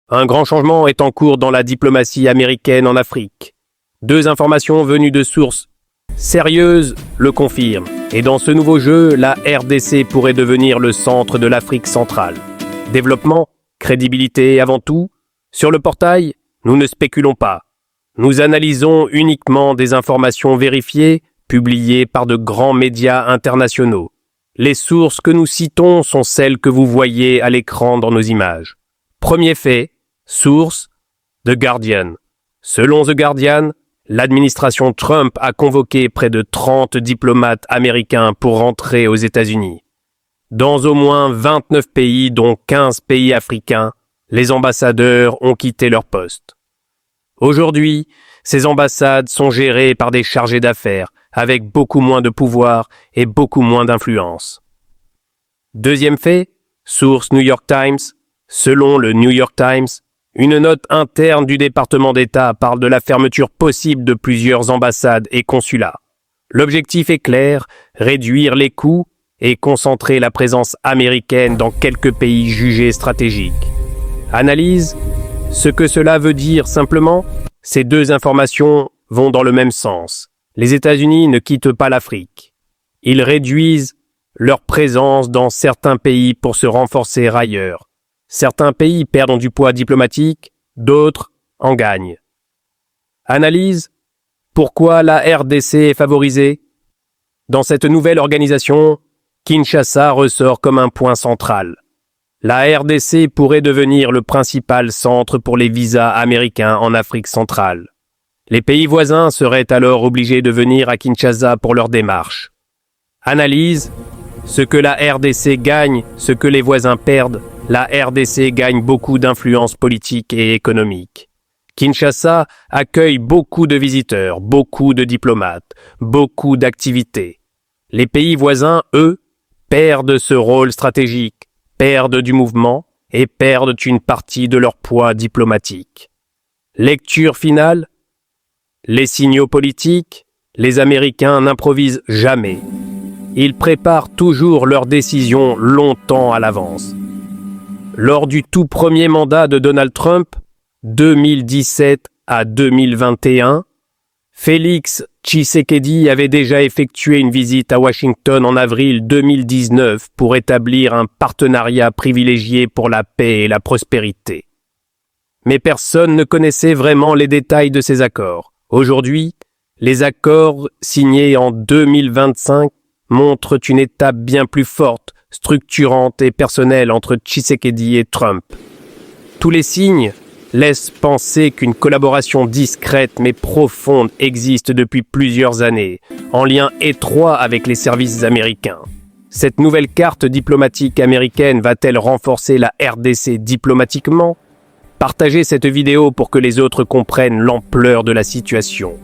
Un grand changement est en cours dans la diplomatie américaine en Afrique. Deux informations venues de sources sérieuses le confirment. Et dans ce nouveau jeu, la RDC pourrait devenir le centre de l'Afrique centrale. Développement, crédibilité avant tout. Sur le portail, nous ne spéculons pas. Nous analysons uniquement des informations vérifiées, publiées par de grands médias internationaux. Les sources que nous citons sont celles que vous voyez à l'écran dans nos images. Premier fait, source, The Guardian. Selon The Guardian, l'administration Trump a convoqué près de 30 diplomates américains pour rentrer aux États-Unis. Dans au moins 29 pays, dont 15 pays africains, les ambassadeurs ont quitté leur poste. Aujourd'hui, ces ambassades sont gérées par des chargés d'affaires, avec beaucoup moins de pouvoir et beaucoup moins d'influence. Deuxième fait, source New York Times. Selon le New York Times, une note interne du département d'État parle de la fermeture possible de plusieurs ambassades et consulats. L'objectif est clair, réduire les coûts et concentrer la présence américaine dans quelques pays jugés stratégiques. Analyse, ce que cela veut dire simplement, ces deux informations vont dans le même sens. Les États-Unis ne quittent pas l'Afrique. Ils réduisent leur présence dans certains pays pour se renforcer ailleurs. Certains pays perdent du poids diplomatique, d'autres en gagnent. Analyse, pourquoi la RDC est favorisée? Dans cette nouvelle organisation, Kinshasa ressort comme un point central. La RDC pourrait devenir le principal centre pour les visas américains en Afrique centrale. Les pays voisins seraient alors obligés de venir à Kinshasa pour leurs démarches. Analyse, ce que la RDC gagne, ce que les voisins perdent, la RDC gagne beaucoup d'influence politique et économique. Kinshasa accueille beaucoup de visiteurs, beaucoup de diplomates, beaucoup d'activités. Les pays voisins, eux, perdent ce rôle stratégique, perdent du mouvement et perdent une partie de leur poids diplomatique. Lecture finale. Les signaux politiques, les Américains n'improvisent jamais. Ils préparent toujours leurs décisions longtemps à l'avance. Lors du tout premier mandat de Donald Trump, 2017 à 2021, Félix Tshisekedi avait déjà effectué une visite à Washington en avril 2019 pour établir un partenariat privilégié pour la paix et la prospérité. Mais personne ne connaissait vraiment les détails de ces accords. Aujourd'hui, les accords signés en 2025 montrent une étape bien plus forte, structurante et personnelle entre Tshisekedi et Trump. Tous les signes laissent penser qu'une collaboration discrète mais profonde existe depuis plusieurs années, en lien étroit avec les services américains. Cette nouvelle carte diplomatique américaine va-t-elle renforcer la RDC diplomatiquement? Partagez cette vidéo pour que les autres comprennent l'ampleur de la situation.